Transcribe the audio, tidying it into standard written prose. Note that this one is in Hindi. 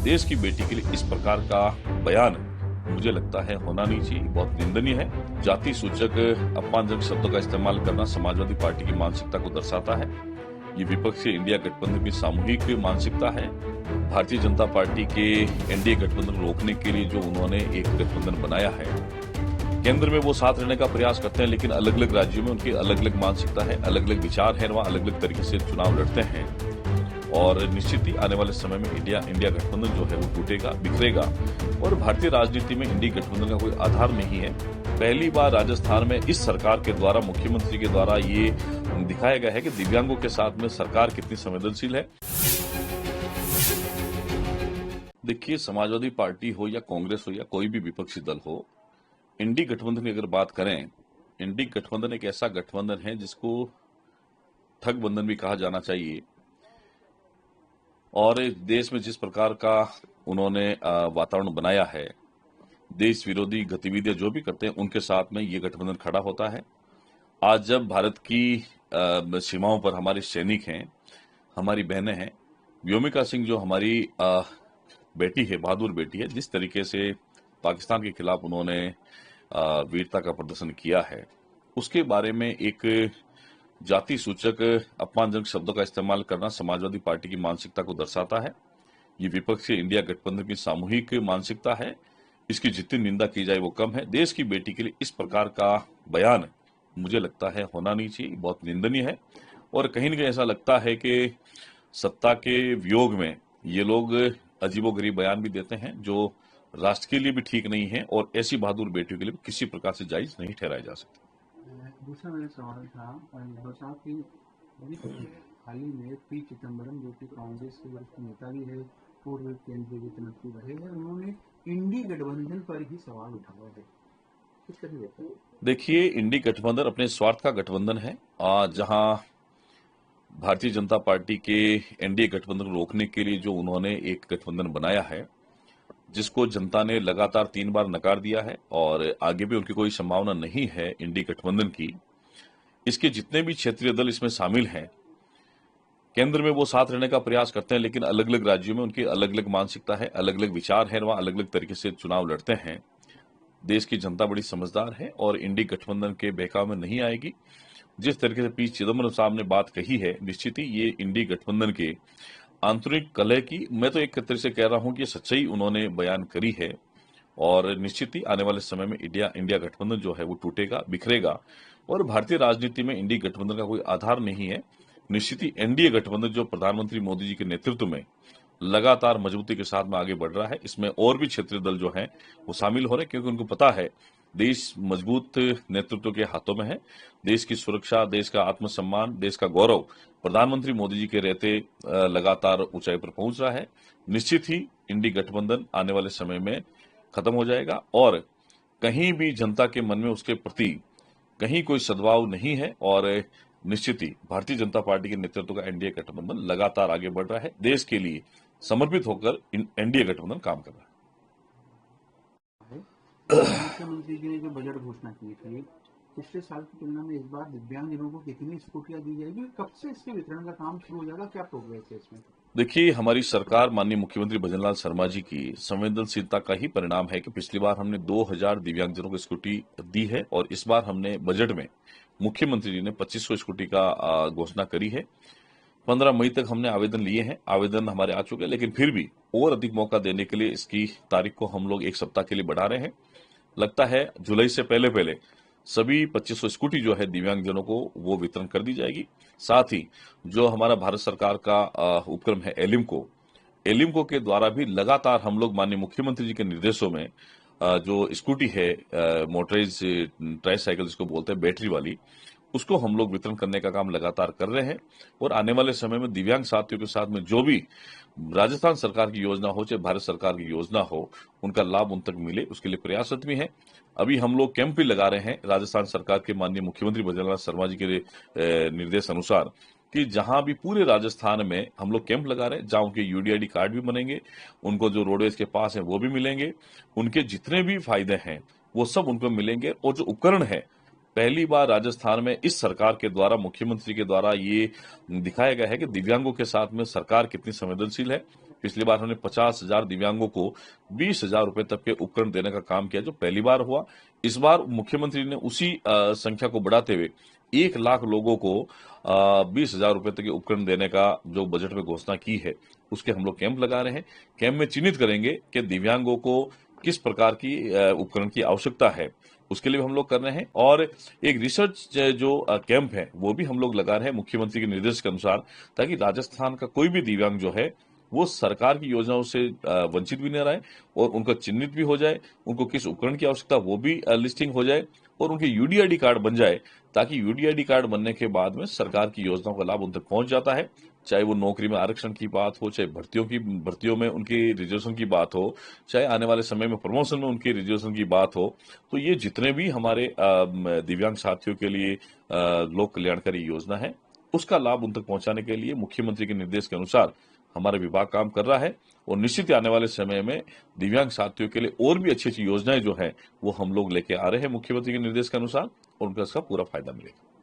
देश की बेटी के लिए इस प्रकार का बयान मुझे लगता है होना नहीं चाहिए, बहुत निंदनीय है। जाति सूचक अपमानजनक शब्दों का इस्तेमाल करना समाजवादी पार्टी की मानसिकता को दर्शाता है। ये विपक्षी इंडिया गठबंधन की सामूहिक मानसिकता है। भारतीय जनता पार्टी के एनडीए गठबंधन को रोकने के लिए जो उन्होंने एक गठबंधन बनाया है, केंद्र में वो साथ रहने का प्रयास करते हैं, लेकिन अलग अलग राज्यों में उनकी अलग अलग मानसिकता है, अलग अलग विचार है, वहां अलग अलग तरीके से चुनाव लड़ते हैं। और निश्चित ही आने वाले समय में इंडिया गठबंधन जो है वो टूटेगा, बिखरेगा। और भारतीय राजनीति में इंडिया गठबंधन का कोई आधार नहीं है। पहली बार राजस्थान में इस सरकार के द्वारा, मुख्यमंत्री के द्वारा ये दिखाया गया है कि दिव्यांगों के साथ में सरकार कितनी संवेदनशील है। देखिए, समाजवादी पार्टी हो या कांग्रेस हो या कोई भी विपक्षी दल हो, इंडी गठबंधन की अगर बात करें, इंडी गठबंधन एक ऐसा गठबंधन है जिसको ठग बंधन भी कहा जाना चाहिए। और देश में जिस प्रकार का उन्होंने वातावरण बनाया है, देश विरोधी गतिविधियां जो भी करते हैं उनके साथ में ये गठबंधन खड़ा होता है। आज जब भारत की सीमाओं पर हमारे सैनिक हैं, हमारी बहनें हैं, व्योमिका सिंह जो हमारी बेटी है, बहादुर बेटी है, जिस तरीके से पाकिस्तान के खिलाफ उन्होंने वीरता का प्रदर्शन किया है, उसके बारे में एक जाति सूचक अपमानजनक शब्दों का इस्तेमाल करना समाजवादी पार्टी की मानसिकता को दर्शाता है। ये विपक्षी इंडिया गठबंधन की सामूहिक मानसिकता है। इसकी जितनी निंदा की जाए वो कम है। देश की बेटी के लिए इस प्रकार का बयान मुझे लगता है होना नहीं चाहिए, बहुत निंदनीय है। और कहीं न कहीं ऐसा लगता है कि सत्ता के वियोग में ये लोग अजीबोगरीब बयान भी देते हैं, जो राष्ट्र के लिए भी ठीक नहीं है और ऐसी बहादुर बेटियों के लिए भी किसी प्रकार से जायज नहीं ठहराया जा सकता। दूसरा मेरा सवाल था बरसात की हाल ही में पी चिदम्बरम, जो कि कांग्रेस के वरिष्ठ नेता भी है, पूर्व केंद्रीय वित्त मंत्री रहे हैं, उन्होंने इंडी गठबंधन पर ही सवाल उठाया है। किस तरह देखते हैं? देखिए, इंडी गठबंधन अपने स्वार्थ का गठबंधन है। जहां भारतीय जनता पार्टी के एनडीए गठबंधन को रोकने के लिए जो उन्होंने एक गठबंधन बनाया है, जिसको जनता ने लगातार 3 बार नकार दिया है और आगे भी उनकी कोई संभावना नहीं है इंडी गठबंधन की। इसके जितने भी क्षेत्रीय दल इसमें शामिल हैं, केंद्र में वो साथ रहने का प्रयास करते हैं, लेकिन अलग अलग राज्यों में उनकी अलग अलग मानसिकता है, अलग अलग विचार है, वहां अलग अलग तरीके से चुनाव लड़ते हैं। देश की जनता बड़ी समझदार है और इंडी गठबंधन के बहकाव में नहीं आएगी। जिस तरीके से पी चिदम्बरम साहब ने बात कही है, निश्चित ही ये इंडी गठबंधन के आंतरिक कलह की, मैं तो एक तरह से कह रहा हूं कि सच्चाई उन्होंने बयान करी है। और निश्चित ही आने वाले समय में इंडिया गठबंधन जो है वो टूटेगा, बिखरेगा। और भारतीय राजनीति में इंडी गठबंधन का कोई आधार नहीं है। निश्चित ही एनडीए गठबंधन जो प्रधानमंत्री मोदी जी के नेतृत्व में लगातार मजबूती के साथ में आगे बढ़ रहा है, इसमें और भी क्षेत्रीय दल जो हैं वो शामिल हो रहे हैं, क्योंकि उनको पता है देश मजबूत नेतृत्व के हाथों में है। देश की सुरक्षा, देश का आत्मसम्मान, देश का गौरव प्रधानमंत्री मोदी जी के रहते लगातार ऊंचाई पर पहुंच रहा है। निश्चित ही इंडी गठबंधन आने वाले समय में खत्म हो जाएगा और कहीं भी जनता के मन में उसके प्रति कहीं कोई सद्भाव नहीं है। और निश्चित ही भारतीय जनता पार्टी के नेतृत्व का एनडीए गठबंधन लगातार आगे बढ़ रहा है, देश के लिए समर्पित होकर एनडीए गठबंधन काम कर रहा है। मुख्यमंत्री जी ने जो बजट घोषणा की थी, पिछले साल की तुलना में इस बार दिव्यांगजनों को कितनी स्कूटियां दी जाएगी, कब से इसके वितरण का काम शुरू हो जाएगा, क्या प्रोग्रेस है इसमें? देखिए, हमारी सरकार, माननीय मुख्यमंत्री भजनलाल शर्मा जी की संवेदनशीलता का ही परिणाम है कि पिछली बार हमने 2000 दिव्यांगजनों को स्कूटी दी है और इस बार हमने बजट में मुख्यमंत्री जी ने 2500 स्कूटी का घोषणा करी है। 15 मई तक हमने आवेदन लिए हैं, आवेदन हमारे आ चुके हैं, लेकिन फिर भी और अधिक मौका देने के लिए इसकी तारीख को हम लोग 1 सप्ताह के लिए बढ़ा रहे हैं। लगता है जुलाई से पहले पहले सभी 2500 स्कूटी जो है दिव्यांगजनों को वो वितरण कर दी जाएगी। साथ ही जो हमारा भारत सरकार का उपक्रम है एलिमको के द्वारा भी लगातार हम लोग माननीय मुख्यमंत्री जी के निर्देशों में जो स्कूटी है, मोटराइज ट्राईसाइकिल जिसको बोलते हैं, बैटरी वाली, उसको हम लोग वितरण करने का काम लगातार कर रहे हैं। और आने वाले समय में दिव्यांग साथियों के साथ में जो भी राजस्थान सरकार की योजना हो, चाहे भारत सरकार की योजना हो, उनका लाभ उन तक मिले, उसके लिए प्रयासरत भी हैं। अभी हम लोग कैंप भी लगा रहे हैं राजस्थान सरकार के माननीय मुख्यमंत्री भजनलाल शर्मा जी के निर्देश अनुसार, कि जहां भी पूरे राजस्थान में हम लोग कैंप लगा रहे हैं, जहां उनके यूडीआईडी कार्ड भी बनेंगे, उनको जो रोडवेज के पास है वो भी मिलेंगे, उनके जितने भी फायदे हैं वो सब उनको मिलेंगे। और जो उपकरण है पहली बार राजस्थान में इस सरकार के द्वारा, मुख्यमंत्री के द्वारा ये दिखाया गया है कि दिव्यांगों के साथ में सरकार कितनी संवेदनशील है। पिछली बार हमने 50,000 दिव्यांगों को 20,000 रुपए तक के उपकरण देने का काम किया, जो पहली बार हुआ। इस बार मुख्यमंत्री ने उसी संख्या को बढ़ाते हुए 1 लाख लोगों को 20,000 रुपए तक के उपकरण देने का जो बजट में घोषणा की है, उसके हम लोग कैंप लगा रहे हैं। कैंप में चिन्हित करेंगे कि दिव्यांगों को किस प्रकार की उपकरण की आवश्यकता है, उसके लिए भी हम लोग कर रहे हैं। और एक रिसर्च जो कैंप है वो भी हम लोग लगा रहे हैं मुख्यमंत्री के निर्देश के अनुसार, ताकि राजस्थान का कोई भी दिव्यांग जो है वो सरकार की योजनाओं से वंचित भी न रहे और उनका चिन्हित भी हो जाए, उनको किस उपकरण की आवश्यकता वो भी लिस्टिंग हो जाए और उनके यूडीआईडी कार्ड बन जाए, ताकि यूडीआईडी कार्ड बनने के बाद में सरकार की योजनाओं का लाभ उन तक पहुंच जाता है। चाहे वो नौकरी में आरक्षण की बात हो, चाहे भर्तियों में उनकी रिजर्वेशन की बात हो, चाहे आने वाले समय में प्रमोशन में उनकी रिजर्वेशन की बात हो, तो ये जितने भी हमारे दिव्यांग साथियों के लिए लोक कल्याणकारी योजना है, उसका लाभ उन तक पहुंचाने के लिए मुख्यमंत्री के निर्देश के अनुसार हमारा विभाग काम कर रहा है। और निश्चित ही आने वाले समय में दिव्यांग साथियों के लिए और भी अच्छी अच्छी योजनाएं जो है वो हम लोग लेके आ रहे हैं मुख्यमंत्री के निर्देश के अनुसार, और उनका इसका पूरा फायदा मिलेगा।